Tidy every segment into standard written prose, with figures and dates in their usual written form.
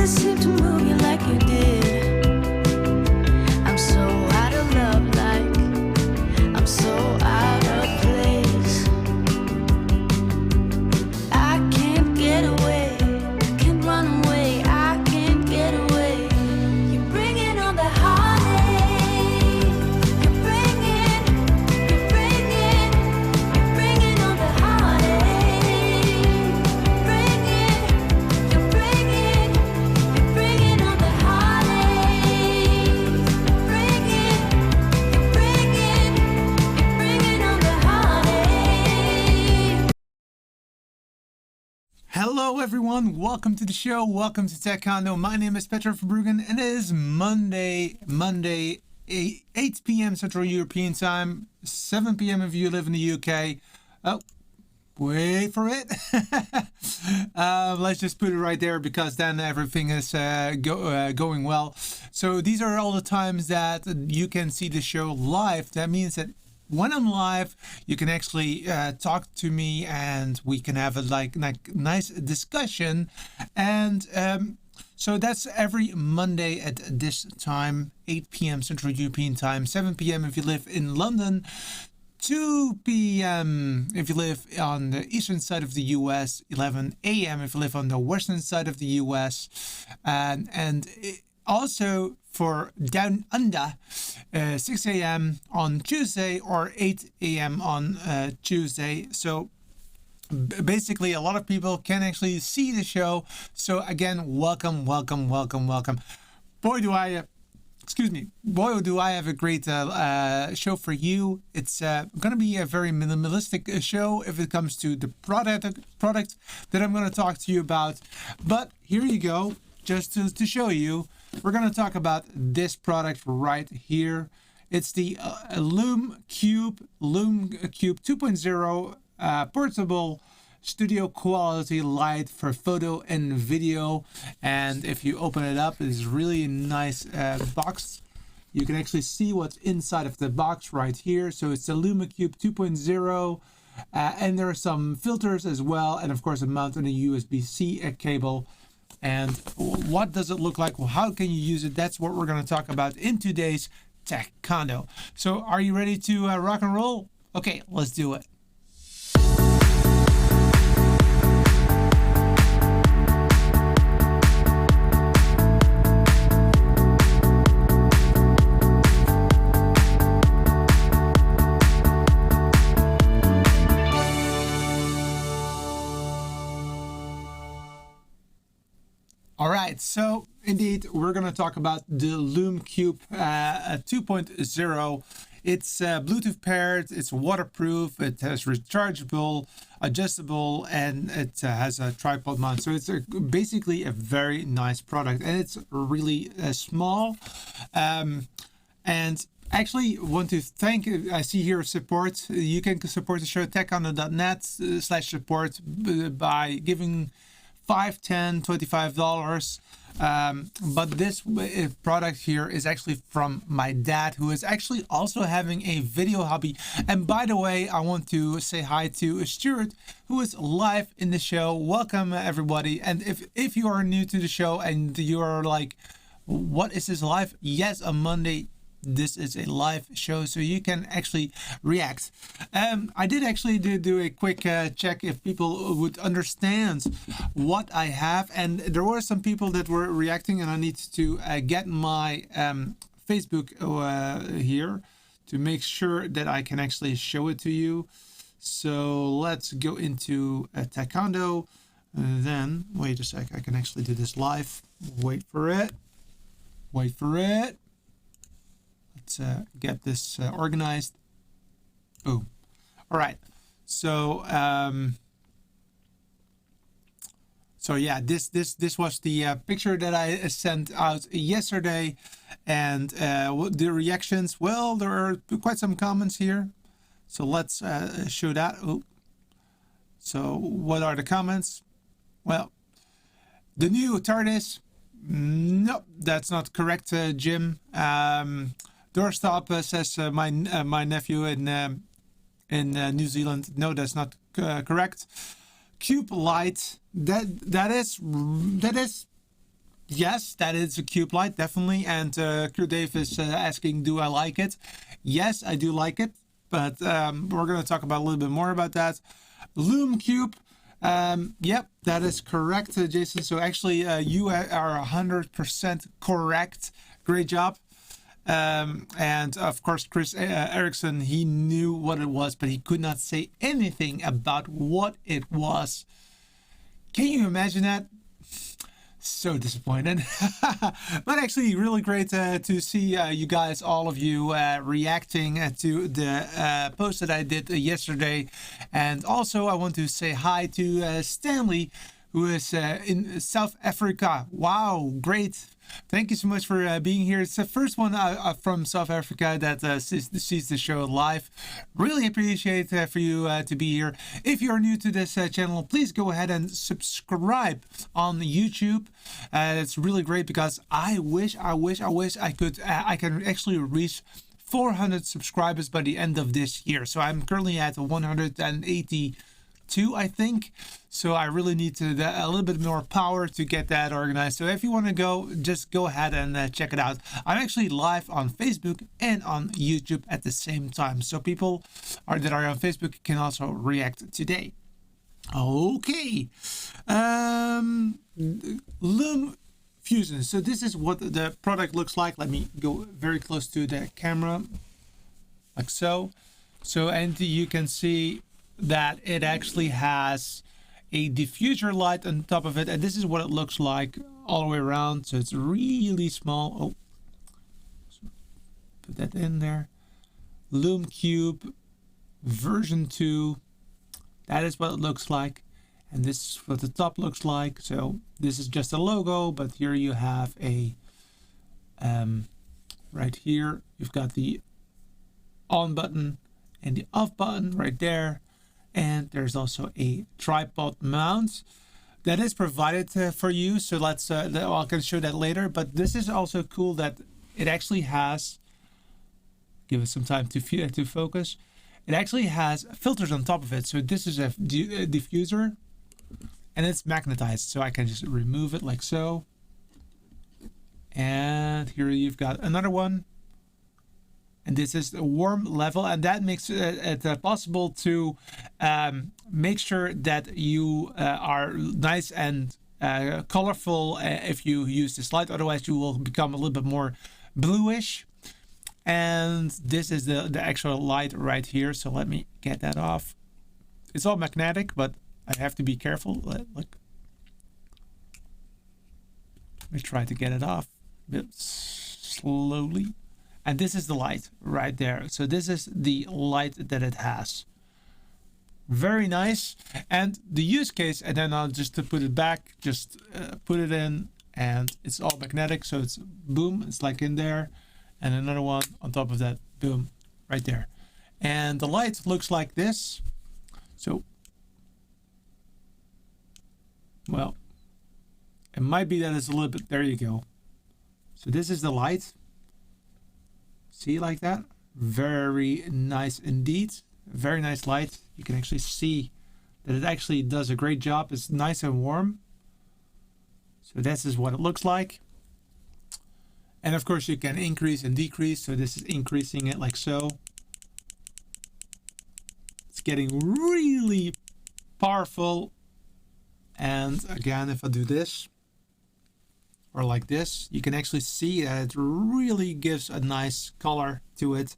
Nothing seemed to move you like you did. I'm so out of love, like I'm so out of place. I can't get away, can't run away, I can't get away. You're bringing on the heartache. You're bringing on the heartache. You're bringing on the heartache. You're bringing on the heartache. Hello everyone, welcome to the show, welcome to Taekwondo. My name is Petra Verbruggen and it is Monday, 8 p.m. Central European Time, 7 p.m. if you live in the UK. Oh, wait for it. Let's just put it right there because then everything is going well. So these are all the times that you can see the show live. That means that when I'm live, you can actually talk to me and we can have a nice discussion. And so that's every Monday at this time, 8 p.m. Central European Time, 7 p.m. if you live in London, 2 p.m. if you live on the eastern side of the US, 11 a.m. if you live on the western side of the US, and also for down under, 6 a.m. on Tuesday or 8 a.m. on Tuesday. So basically a lot of people can actually see the show. So again, welcome. Boy, do I have a great show for you. It's going to be a very minimalistic show if it comes to the product that I'm going to talk to you about. But here you go, just to show you. We're going to talk about this product right here. It's the Lume Cube 2.0 portable studio quality light for photo and video. And if you open it up, it's really nice box. You can actually see what's inside of the box right here. So it's the Lume Cube 2.0 and there are some filters as well, and of course a mount on a USB-C cable. And what does it look like? Well, how can you use it? That's what we're going to talk about in today's Taekwondo. So are you ready to rock and roll? Okay, let's do it. All right, so indeed, we're going to talk about the Lume Cube 2.0. It's Bluetooth paired, it's waterproof, it has rechargeable, adjustable, and it has a tripod mount. So it's basically a very nice product, and it's really small. And actually want to thank, I see here support. You can support the show taekwondo.net/support by giving $5, $10, $25. But this product here is actually from my dad, who is actually also having a video hobby. And by the way, I want to say hi to Stuart, who is live in the show. Welcome everybody. And if you are new to the show and you are like, what is this live? Yes, on Monday this is a live show, so you can actually react. I did actually do a quick check if people would understand what I have, and there were some people that were reacting, and I need to get my Facebook here to make sure that I can actually show it to you. So let's go into Taekwondo. Then wait a sec, I can actually do this live. Wait for it. Let's get this organized. Boom. All right. So so yeah, this was the picture that I sent out yesterday, and the reactions. Well, there are quite some comments here, so let's show that. Oh. So what are the comments? Well, the new TARDIS. Nope, that's not correct, Jim. Doorstop says my nephew in New Zealand. No, that's not correct. Cube Light. That is Yes, that is a cube light, definitely. And Crew Dave is asking, do I like it? Yes, I do like it. But we're going to talk about a little bit more about that. Lume Cube. Yep, that is correct, Jason. So actually, you are 100% correct. Great job. And of course, Chris Erickson, he knew what it was, but he could not say anything about what it was. Can you imagine that? So disappointed. But actually really great to see you guys, all of you, reacting to the post that I did yesterday. And also I want to say hi to Stanley, who is in South Africa. Wow, great. Thank you so much for being here. It's the first one from South Africa that sees the show live. Really appreciate for you to be here. If you're new to this channel, please go ahead and subscribe on YouTube. It's really great because I wish I can actually reach 400 subscribers by the end of this year. So I'm currently at 182, I think. So I really need to a little bit more power to get that organized. So if you want to go, just go ahead and check it out. I'm actually live on Facebook and on YouTube at the same time. So people that are on Facebook can also react today. Okay. Lume Fusion. So this is what the product looks like. Let me go very close to the camera, like so. And you can see that it actually has a diffuser light on top of it, and this is what it looks like all the way around. So it's really small. Oh, put that in there. Lume Cube version 2. That is what it looks like, and this is what the top looks like. So this is just a logo, but here you have a right here you've got the on button and the off button right there. And there's also a tripod mount that is provided for you. So let's I can show that later. But this is also cool that it actually has, give it some time to focus. It actually has filters on top of it. So this is a diffuser, and it's magnetized. So I can just remove it like so. And here you've got another one. And this is a warm level, and that makes it possible to make sure that you are nice and colorful if you use this light. Otherwise you will become a little bit more bluish. And this is the actual light right here. So let me get that off. It's all magnetic, but I have to be careful. Look, let me try to get it off a bit slowly. And this is the light right there. So this is the light that it has. Very nice. And the use case, and then I'll just to put it back, just put it in, and it's all magnetic. So it's boom, it's like in there. And another one on top of that, boom, right there. And the light looks like this. So, well, it might be that it's a little bit, there you go. So this is the light. See, like that? Very nice indeed. Very nice light. You can actually see that it actually does a great job. It's nice and warm. So this is what it looks like. And of course you can increase and decrease. So this is increasing it like so. It's getting really powerful. And again, if I do this, or like this, you can actually see that it really gives a nice color to it.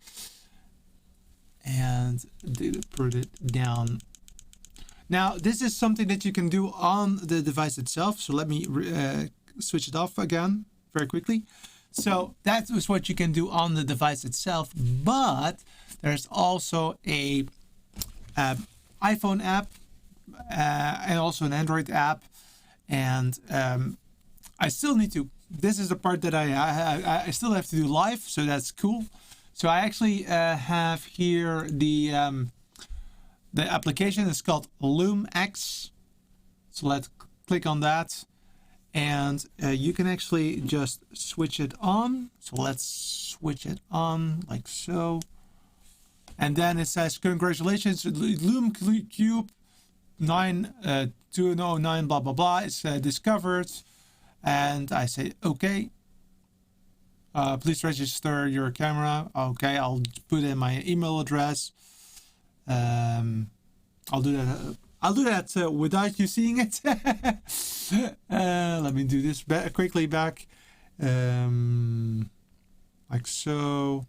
And put it down. Now this is something that you can do on the device itself. So let me switch it off again very quickly. So that is what you can do on the device itself, but there's also a iPhone app and also an Android app. And I still need to, this is the part that I still have to do live, so that's cool. So I actually have here the application is called Lume X. So let's click on that, and you can actually just switch it on. So let's switch it on like so. And then it says, congratulations, Lume Cube 9209 blah blah blah. It's discovered. and I say okay. Please register your camera. Okay, I'll put in my email address. I'll do that. I'll do that without you seeing it. Let me do this quickly back. Like so.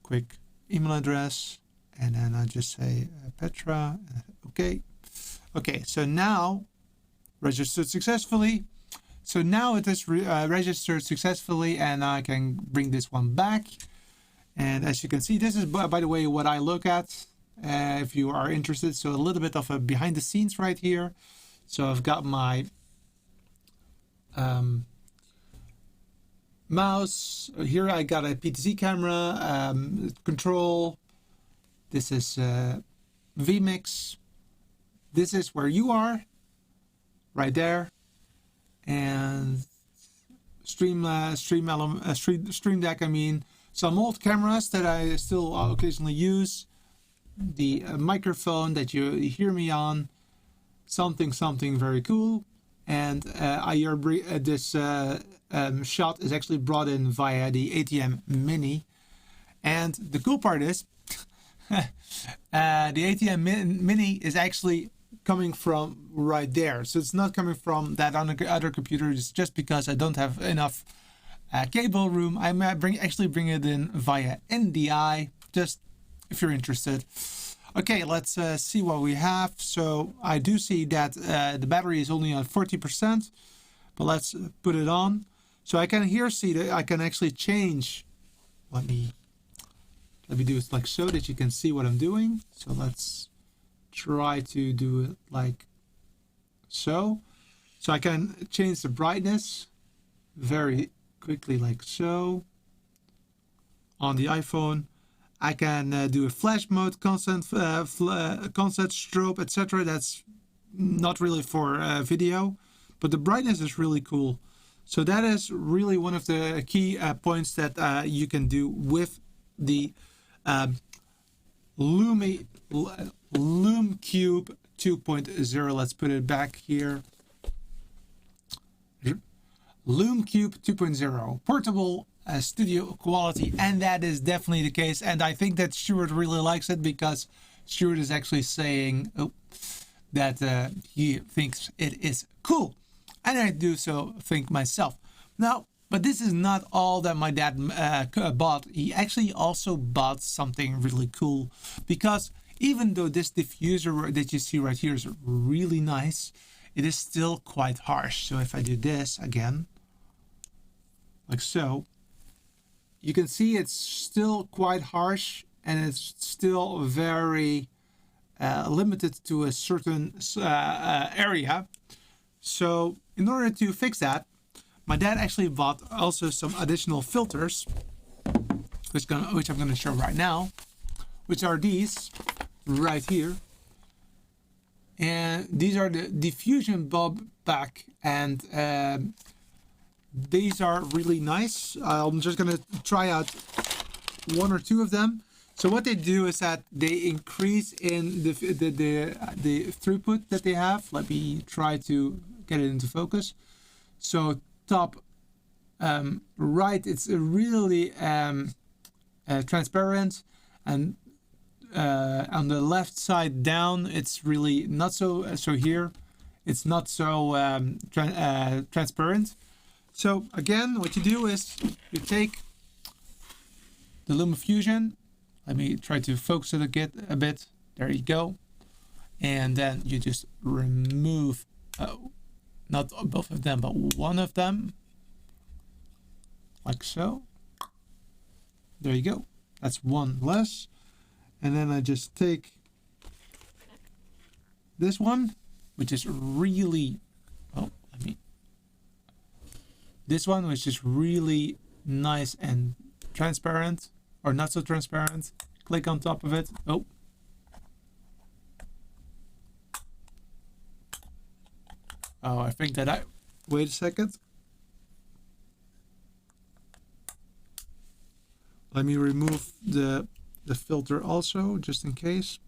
Quick email address, and then I just say Petra. Okay. Okay, so now registered successfully. So now it is registered successfully, and I can bring this one back. And as you can see, this is, by the way, what I look at if you are interested. So a little bit of a behind the scenes right here. So I've got my mouse. Here I got a PTZ camera, control. This is vMix. This is where you are, right there. And Stream Deck, I mean. Some old cameras that I still occasionally use. The microphone that you hear me on. Something very cool. And this shot is actually brought in via the ATM Mini. And the cool part is, the ATM Mini is actually coming from right there. So it's not coming from that other computer. It's just because I don't have enough cable room. I might actually bring it in via NDI, just if you're interested. Okay, let's see what we have. So I do see that the battery is only on 40%, but let's put it on. So I can here see that I can actually change. Let me do it like so that you can see what I'm doing. So let's try to do it like so. So I can change the brightness very quickly like so. On the iPhone I can do a flash mode, constant strobe, etc. That's not really for video, but the brightness is really cool. So that is really one of the key points that you can do with the Lume Cube 2.0. Let's put it back here. Lume Cube 2.0, portable studio quality, and that is definitely the case. And I think that Stuart really likes it, because Stuart is actually saying that he thinks it is cool, and I do so think myself. Now, but this is not all that my dad bought. He actually also bought something really cool, because even though this diffuser that you see right here is really nice, it is still quite harsh. So if I do this again, like so, you can see it's still quite harsh, and it's still very limited to a certain area. So in order to fix that, my dad actually bought also some additional filters, which I'm going to show right now, which are these right here. And these are the diffusion bulb pack, and these are really nice. I'm just going to try out one or two of them. So what they do is that they increase in the throughput that they have. Let me try to get it into focus. So top right, it's really transparent, and on the left side down, it's really not so. So here, it's not so transparent. So again, what you do is you take the LumaFusion. Let me try to focus it a bit. There you go. And then you just remove, not both of them, but one of them. Like so. There you go. That's one less. And then I just take this one, which is really, this one, which is really nice and transparent, or not so transparent. Click on top of it. Oh. Oh, I think that wait a second. Let me remove the filter also, just in case.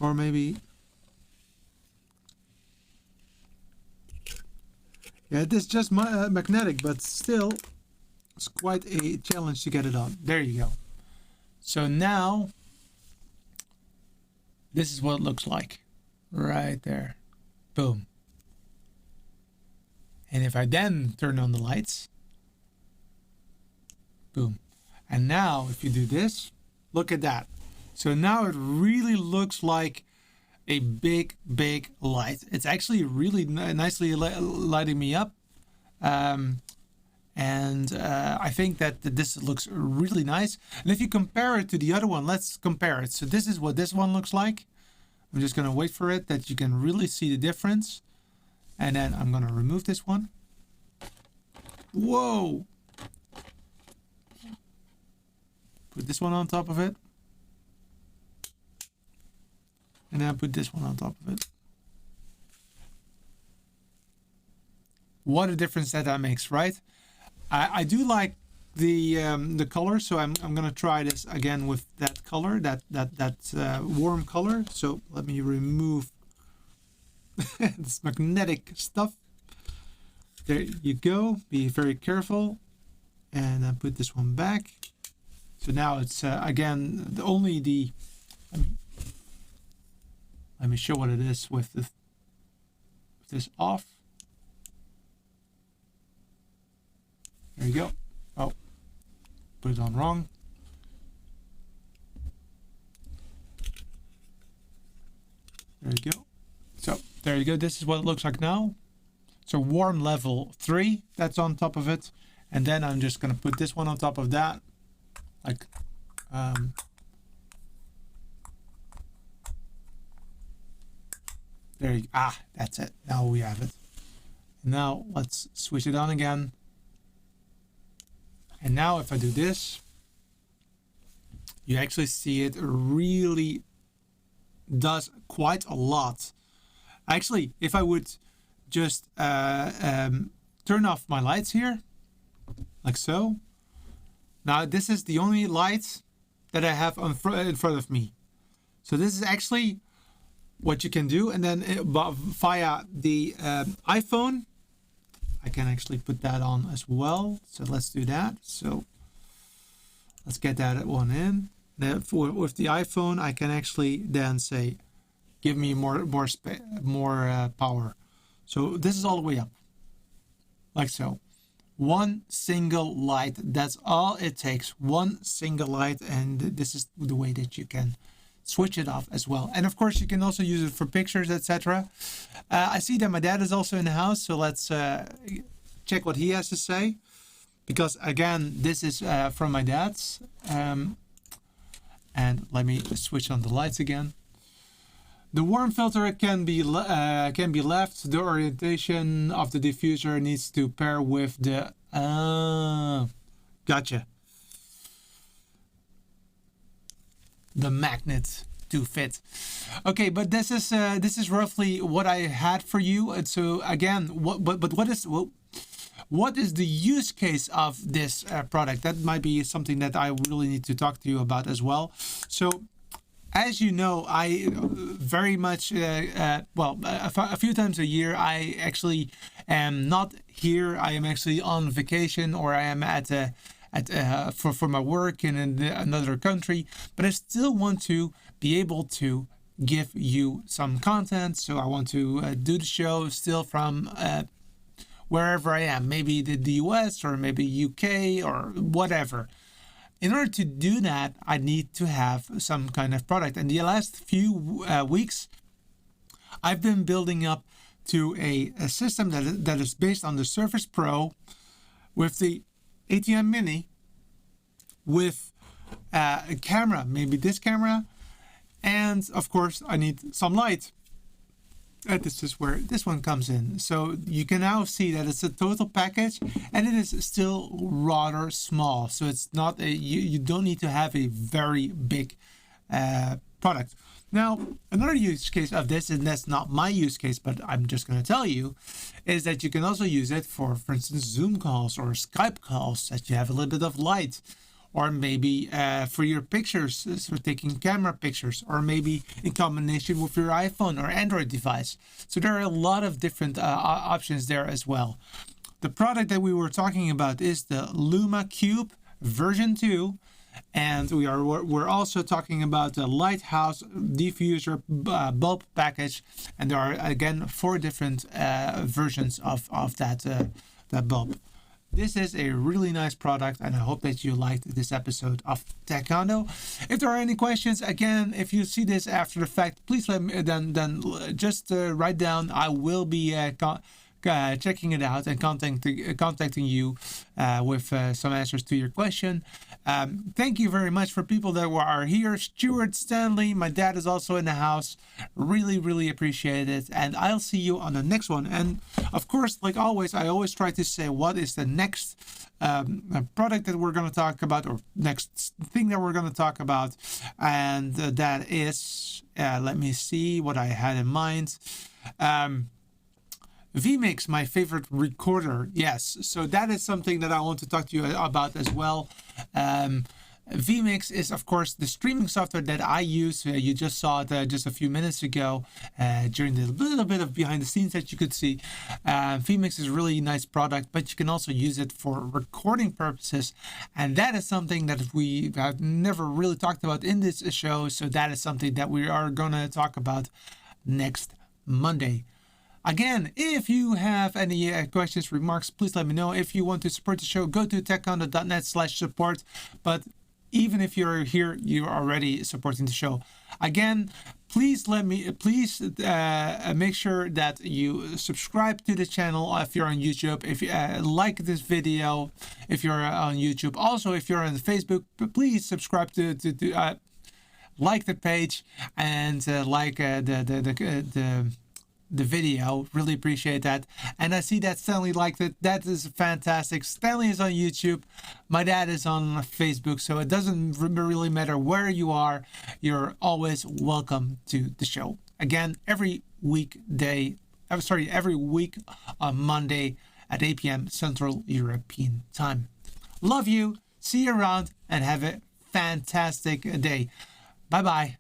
Or maybe, yeah, it is just magnetic, but still it's quite a challenge to get it on. There you go. So now this is what it looks like right there. Boom. And if I then turn on the lights, boom. And now if you do this, look at that. So now it really looks like a big light. It's actually really nicely lighting me up. I think that this looks really nice. And if you compare it to the other one, let's compare it. So this is what this one looks like. I'm just going to wait for it that you can really see the difference. And then I'm going to remove this one. Whoa! Put this one on top of it. And then put this one on top of it. What a difference that makes, right? I do like the color, so I'm gonna try this again with that color, that warm color. So let me remove this magnetic stuff. There you go. Be very careful, and then put this one back. So now it's again only the. Let me show what it is with this off. There you go. Oh, put it on wrong. There you go. So there you go. This is what it looks like now. So warm level 3, that's on top of it. And then I'm just going to put this one on top of that. Like, there you go. That's it. Now we have it. Now let's switch it on again. And now if I do this, you actually see it really does quite a lot. Actually, if I would just turn off my lights here, like so. Now this is the only light that I have in front of me. So this is actually what you can do. And then via the iPhone, I can actually put that on as well. So let's do that. So let's get that one in. Then with the iPhone, I can actually then say, give me more power. So this is all the way up, like so. One single light, that's all it takes. One single light, and this is the way that you can switch it off as well. And of course you can also use it for pictures, etc. I see that my dad is also in the house, so let's check what he has to say, because again this is from my dad's. And let me switch on the lights again. The warm filter can be left. The orientation of the diffuser needs to pair with the gotcha. The magnet to fit. Okay, but this is roughly what I had for you. And so again, what is the use case of this product? That might be something that I really need to talk to you about as well. So as you know, I very much, a few times a year, I actually am not here. I am actually on vacation, or I am for my work in another country. But I still want to be able to give you some content. So I want to do the show still from wherever I am, maybe the US or maybe UK or whatever. In order to do that, I need to have some kind of product. And the last few weeks, I've been building up to a system that is based on the Surface Pro with the ATM Mini, with a camera, maybe this camera, and of course I need some light. And this is where this one comes in. So you can now see that it's a total package, and it is still rather small. So it's not you don't need to have a very big product. Now, another use case of this, and that's not my use case, but I'm just going to tell you, is that you can also use it for instance, Zoom calls or Skype calls, that you have a little bit of light. or maybe for your pictures, for taking camera pictures, or maybe in combination with your iPhone or Android device. So there are a lot of different options there as well. The product that we were talking about is the Lume Cube version 2. And we're also talking about the Lighthouse diffuser bulb package, and there are again 4 different versions of that bulb. This is a really nice product, and I hope that you liked this episode of Tech Condo. If there are any questions, again, if you see this after the fact, please let me then just write down. I will be checking it out and contacting you with some answers to your question. Thank you very much for people that are here. Stuart, Stanley, my dad is also in the house. Really appreciate it. And I'll see you on the next one. And of course, like always, I always try to say what is the next product that we're going to talk about, or next thing that we're going to talk about. And that is, let me see what I had in mind. vMix, my favorite recorder. Yes, so that is something that I want to talk to you about as well. vMix is, of course, the streaming software that I use. You just saw it just a few minutes ago during the little bit of behind the scenes that you could see. vMix is a really nice product, but you can also use it for recording purposes. And that is something that we have never really talked about in this show. So that is something that we are going to talk about next Monday. Again, if you have any questions, remarks, please let me know. If you want to support the show, go to techcondo.net/support. But even if you're here, you're already supporting the show. Again, please make sure that you subscribe to the channel if you're on YouTube. If you like this video, if you're on YouTube. Also, if you're on Facebook, please subscribe to like the page and like the video. Really appreciate that. And I see that Stanley liked it. That is fantastic. Stanley is on YouTube. My dad is on Facebook. So it doesn't really matter where you are. You're always welcome to the show. Again, every week on Monday at 8 p.m. Central European Time. Love you. See you around and have a fantastic day. Bye-bye.